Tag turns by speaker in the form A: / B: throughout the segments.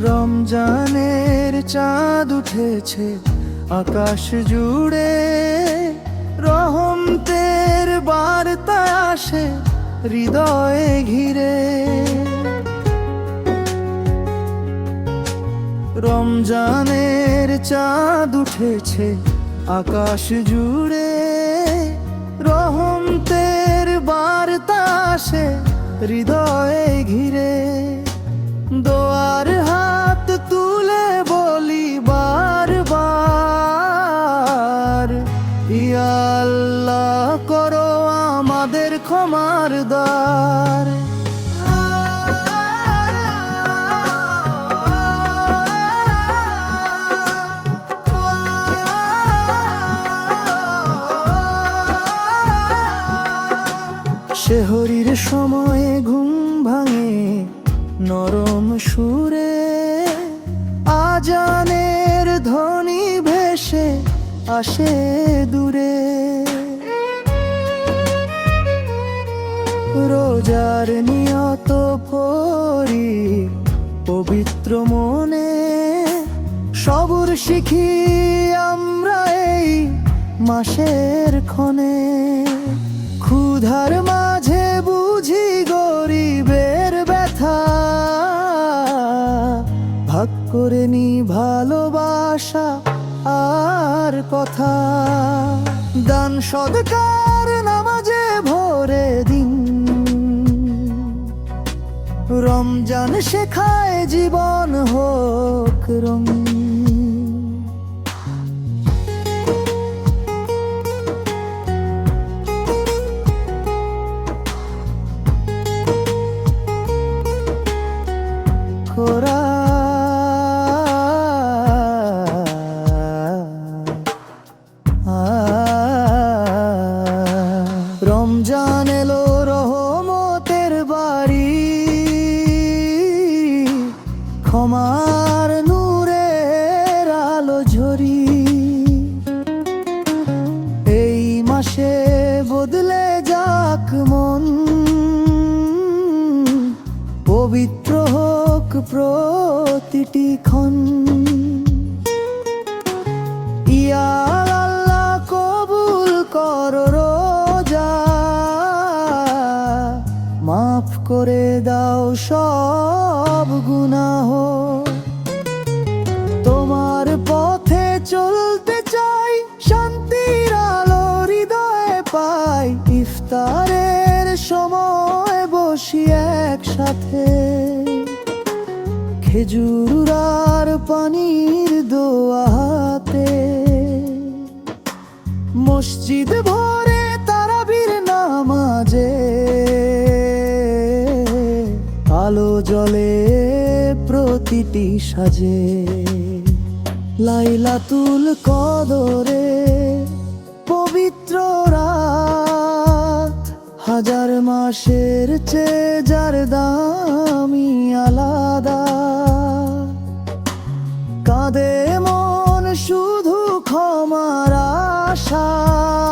A: রমজানের চাঁদ উঠেছে আকাশ জুড়ে, রহমতের বার্তা আসে হৃদয়ে ঘিরে। রমজানের চাঁদ উঠেছে আকাশ জুড়ে, রহমতের বার্তা আসে হৃদয়ে ঘিরে। দোয়ার হাত তুলে বলি বারবার, ইয়া আল্লাহ করো আমাদের ক্ষমার দ্বার। সেহরির সময়ে ঘুম ভাঙে নরম সুরে, আজানের ধ্বনি ভেসে আসে দূরে। রোজার নিয়ত পড়ি পবিত্র মনে, সবুর শিখি আমরা এই মাসের ক্ষণে। ক্ষুধার মাঝে বুঝি গরিবের ব্যথা, ভাগ করে নি ভালোবাসা আর কথা। দান সদকার নামাজে ভরে দিন, রমজান শেখায় জীবন হোক রঙিন। রমজান এলো রহমতের বাড়ি, ক্ষমার নূরের আলো ঝরি। এই মাসে বদলে যাক মন, পবিত্র হোক প্রতিটি ক্ষণ। ইয়া আল্লাহ কবুল করো রোজা, মাফ করে দাও সব গুনাহ। তোমার পথে চলতে চাই, শান্তির আলো হৃদয়ে পাই। ইফতারের সময় বসি একসাথে, খেজুর আর পানির দোয়াতে। মসজিদ ভরে তারাবির নামাজে, আলো জ্বলে প্রতিটি সাজে। লাইলাতুল কদরে পবিত্র রাত, হাজার মাসের চেয়ে যার দামি আলাদা। কাঁদে মন শুধু ক্ষমার আশায়,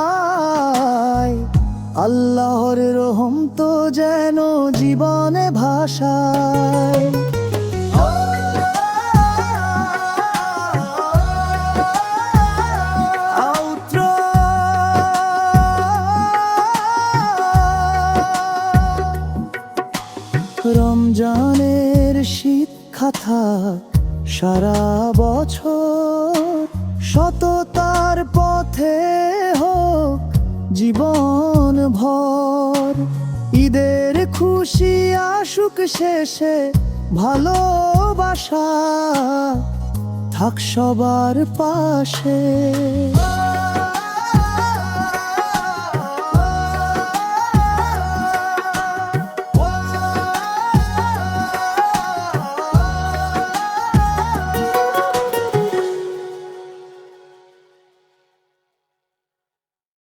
A: আল্লাহর রহম তো যেন জীবনে ভাষায়। রমজানের শিক্ষা থাক সারা বছর, সততার পথে হোক জীবন ভর। ঈদের খুশি আসুক শেষে, ভালোবাসা থাক সবার পাশে।